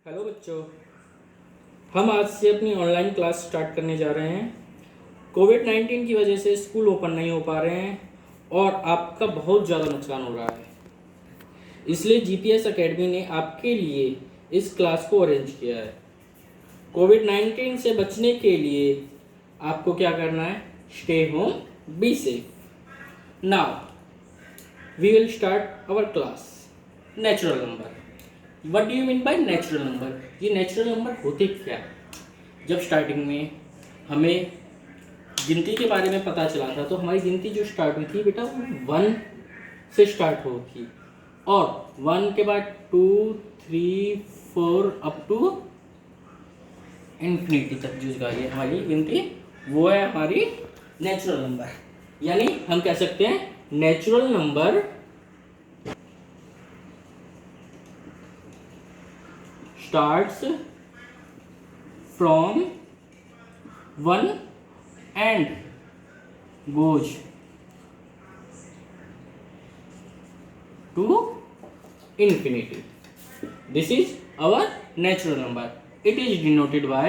Hello बच्चों, हम आज से अपनी ऑनलाइन क्लास स्टार्ट करने जा रहे हैं। कोविड-19 की वजह से स्कूल ओपन नहीं हो पा रहे हैं और आपका बहुत ज़्यादा नुकसान हो रहा है। इसलिए जीपीएस एकेडमी ने आपके लिए इस क्लास को अरेंज किया है। कोविड-19 से बचने के लिए आपको क्या करना है? Stay home, be safe. Now we will start our class. Natural number. What do you mean by natural number? ये नेचुरल नंबर होते क्या? जब स्टार्टिंग में हमें गिनती के बारे में पता चला था तो हमारी गिनती जो स्टार्ट हुई थी बेटा वो 1 से स्टार्ट हुई थी और 1 के बाद 2, 3, 4 अप टू इन्फिनिटी तक जो ये हमारी गिनती वो है हमारी नेचुरल नंबर। यानी हम कह सकते हैं natural number starts from 1 and goes to infinity. This is our natural number. It is denoted by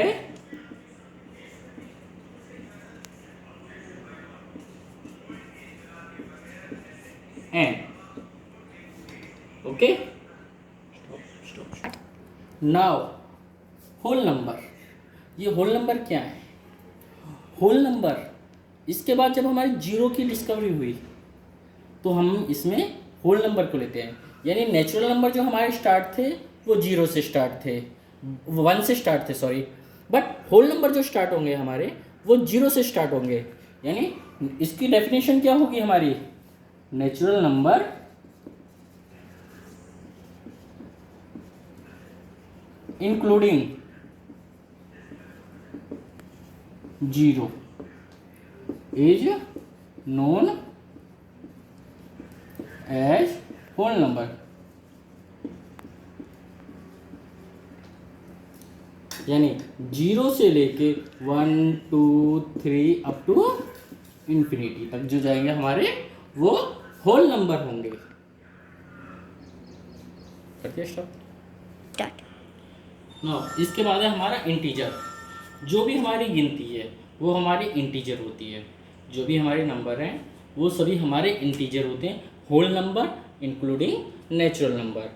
n. Okay? Stop. Now whole number. ये होल नंबर क्या है? होल नंबर इसके बाद जब हमारी जीरो की डिस्कवरी हुई तो हम इसमें होल नंबर को लेते हैं। यानी नेचुरल नंबर जो हमारे स्टार्ट थे वो 0 से स्टार्ट थे, 1 से स्टार्ट थे सॉरी, बट होल नंबर जो स्टार्ट होंगे हमारे वो 0 से स्टार्ट होंगे। यानी इसकी डेफिनेशन क्या होगी हमारी? Natural number including 0 is known as whole number। यानी 0 से लेके 1, 2, 3 अप टू इन्फिनिटी तक जो जाएंगे हमारे वो होल नंबर होंगे। करते स्टॉप। इसके बाद है हमारा इंटीजर। जो भी हमारी गिनती है वो हमारी इंटीजर होती है। जो भी हमारे नंबर हैं वो सभी हमारे इंटीजर होते हैं। Whole number including natural number.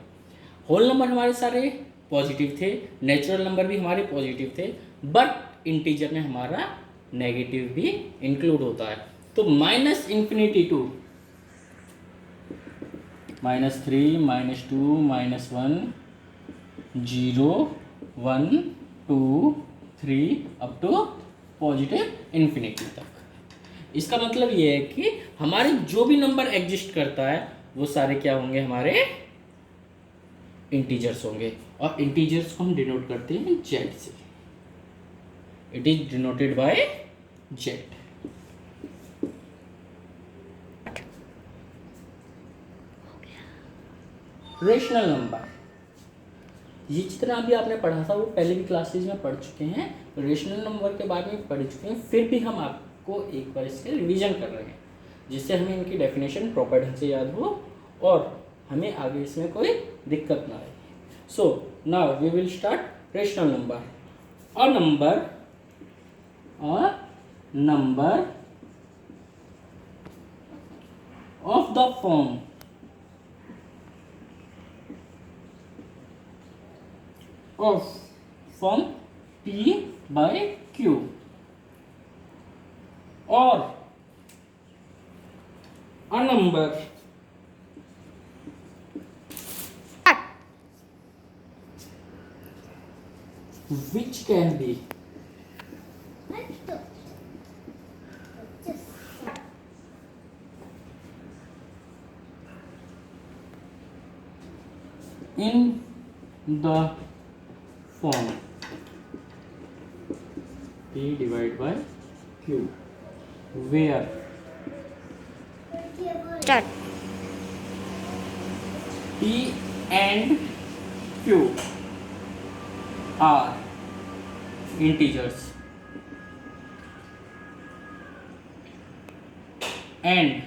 Whole number हमारे सारे पॉजिटिव थे, नेचुरल नंबर भी हमारे पॉजिटिव थे, बट इंटीजर में हमारा नेगेटिव भी इंक्लूड होता है। तो -minus infinity to -3, -2, -1, 0, 1, 2, 3 up to positive infinity तक। इसका मतलब ये है कि हमारे जो भी नंबर एग्जिस्ट करता है वो सारे क्या होंगे? हमारे इंटीजर्स होंगे। और इंटीजर्स को हम डिनोट करते हैं जेड से। It is denoted by Z. Rational number, ये जितना अभी आपने पढ़ा था वो पहले भी क्लासेज में पढ़ चुके हैं, रेशनल नंबर के बारे में पढ़ चुके हैं, फिर भी हम आपको एक बार इसके रिवीजन कर रहे हैं जिससे हमें इनकी डेफिनेशन प्रॉपर ढंग से याद हो और हमें आगे इसमें कोई दिक्कत ना आए। So now we will start rational number. A number of the form of form P by Q or a number which can be in the form P divided by Q where P and Q are integers and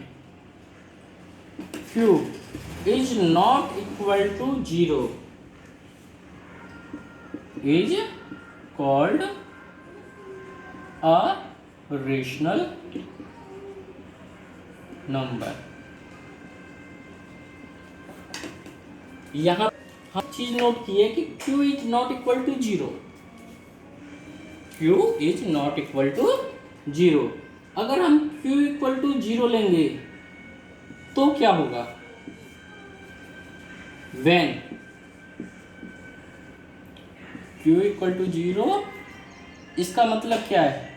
Q is not equal to 0 is called a rational number। यहाँ हम चीज note की है कि q is not equal to zero. q is not equal to zero. अगर हम q equal to zero लेंगे तो क्या होगा? when q equal to zero, इसका मतलब क्या है?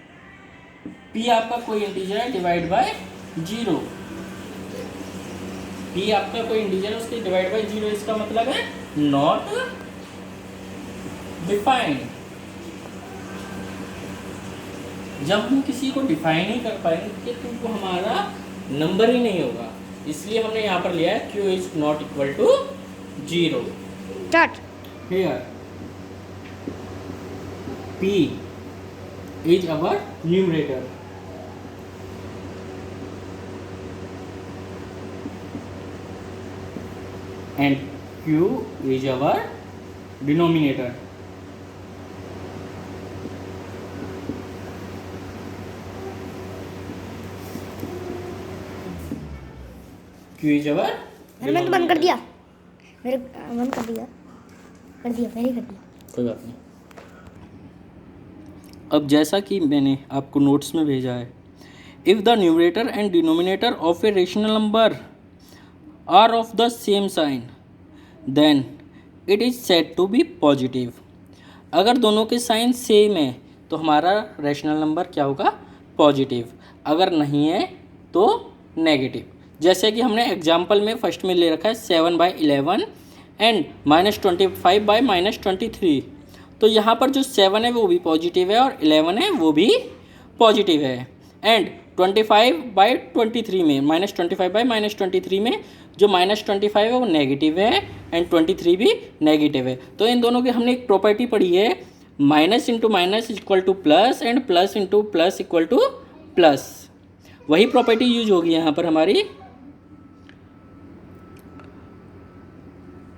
p आपका कोई इंटीजर है डिवाइड बाय जीरो। p आपका कोई इंटीजर है, उसके डिवाइड बाय जीरो, इसका मतलब है नॉट डिफाइंड। जब हम किसी को डिफाइन ही कर पाएंगे तो वो हमारा नंबर ही नहीं होगा। इसलिए हमने यहाँ पर लिया है q is not equal to zero. Here p is our numerator and q is our denominator। q is our मैंने तो बंद कर दिया, मेरे बंद कर दिया मैंने कर दिया। कोई बात नहीं। अब जैसा कि मैंने आपको नोट्स में भेजा है, if the numerator and denominator of a rational number are of the same sign then it is said to be positive. अगर दोनों के साइन सेम है तो हमारा रेशनल नंबर क्या होगा? पॉजिटिव। अगर नहीं है तो नेगेटिव। जैसे कि हमने एग्जाम्पल में फर्स्ट में ले रखा है 7/11 एंड -25/-23। तो यहाँ पर जो 7 है वो भी पॉजिटिव है और 11 है वो भी पॉजिटिव है। एंड 25/23 में -25/-23 में जो -25 है वो नेगेटिव है एंड 23 भी नेगेटिव है। तो इन दोनों की हमने एक प्रॉपर्टी पढ़ी है, minus into minus equal two plus and plus into plus equal two plus. वही प्रॉपर्टी यूज होगी यहाँ पर हमारी।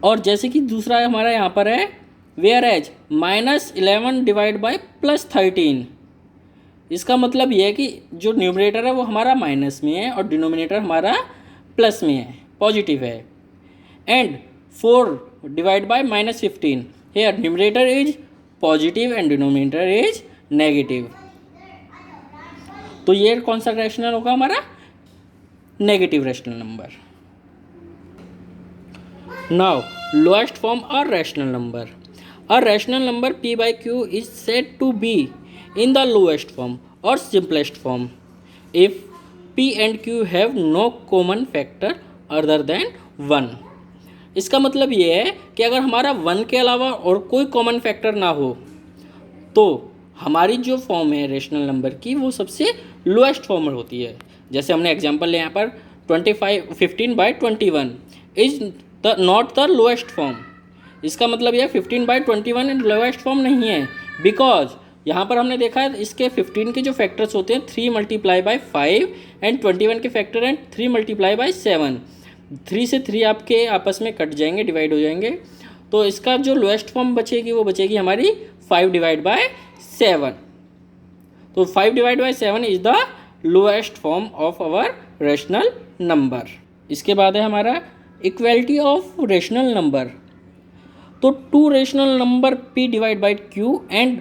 और जैसे कि दूसरा हमारा यहाँ पर है वेयर एज -11 डिवाइड बाई +13। इसका मतलब ये है कि जो न्यूमरेटर है वो हमारा माइनस में है और डिनोमिनेटर हमारा प्लस में है, पॉजिटिव है। And 4 divide by -15, here numerator is positive and denominator is negative. तो ये कौन सा रैशनल होगा हमारा? Negative rational number. Now lowest form और rational number. A rational number p by q is said to be in the lowest form or simplest form if p and q have no common factor other than 1। इसका मतलब ये है कि अगर हमारा 1 के अलावा और कोई कॉमन फैक्टर ना हो तो हमारी जो फॉर्म है रेशनल नंबर की वो सबसे लोएस्ट फॉर्म होती है। जैसे हमने एग्जांपल लिया यहाँ पर 15/21 is not the lowest form. इसका मतलब यह 15/21 लोएस्ट फॉर्म नहीं है, बिकॉज यहाँ पर हमने देखा है इसके 15 के जो फैक्टर्स होते हैं 3 × 5 एंड 21 के फैक्टर हैं 3 × 7। 3 से 3 आपके आपस में कट जाएंगे, डिवाइड हो जाएंगे। तो इसका जो लोएस्ट फॉर्म बचेगी वो बचेगी हमारी 5/7। तो 5/7 is the lowest form of our rational number. इसके बाद है हमारा इक्वलिटी ऑफ रेशनल नंबर। तो 2 rational number p divide by q and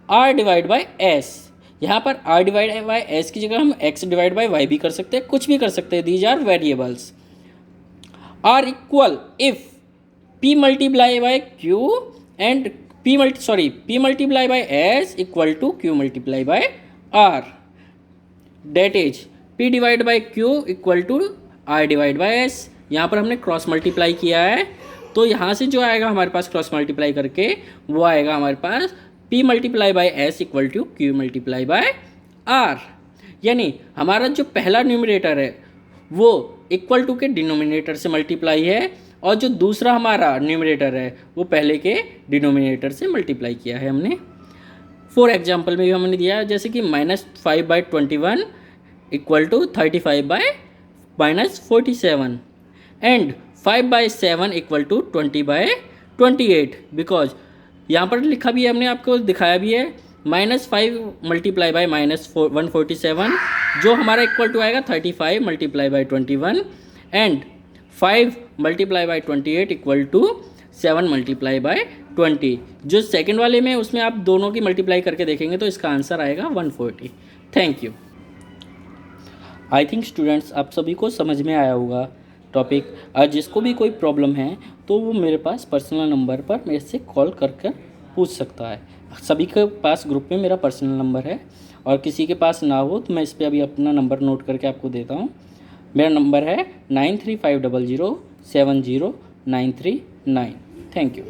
r divide by s। यहाँ पर r डिवाइड बाई s की जगह हम x डिवाइड बाई y भी कर सकते हैं, कुछ भी कर सकते हैं। These are variables. Are equal if p multiply by q and p multiply by s equal to q multiply by r। That is p divide by q equal to r divide by s। यहाँ पर हमने cross multiply किया है तो यहाँ से जो आएगा हमारे पास क्रॉस मल्टीप्लाई करके वो आएगा हमारे पास p multiply by s equal to q multiply by r। यानी हमारा जो पहला न्यूमरेटर है वो इक्वल टू के डिनोमिनेटर से मल्टीप्लाई है और जो दूसरा हमारा न्यूमरेटर है वो पहले के डिनोमिनेटर से मल्टीप्लाई किया है हमने। फॉर एग्जाम्पल में भी हमने दिया है जैसे कि -5/21 equal to 35/-47 and 5/7 equal to 20/28 because यहाँ पर लिखा भी है, हमने आपको दिखाया भी है, -5 मल्टीप्लाई बाय -147 जो हमारा इक्वल टू आएगा 35 multiply by 21 and 5 multiply by 28 equal to 7 multiply by 20। जो सेकंड वाले में उसमें आप दोनों की मल्टीप्लाई करके देखेंगे तो इसका आंसर आएगा 140। Thank you. I think students आप सभी को समझ में आया होगा टॉपिक। और जिसको भी कोई प्रॉब्लम है तो वो मेरे पास पर्सनल नंबर पर मेरे से कॉल कर पूछ सकता है। सभी के पास ग्रुप में मेरा पर्सनल नंबर है, और किसी के पास ना हो तो मैं इस पर अभी अपना नंबर नोट करके आपको देता हूँ। मेरा नंबर है 9350070939। Thank you.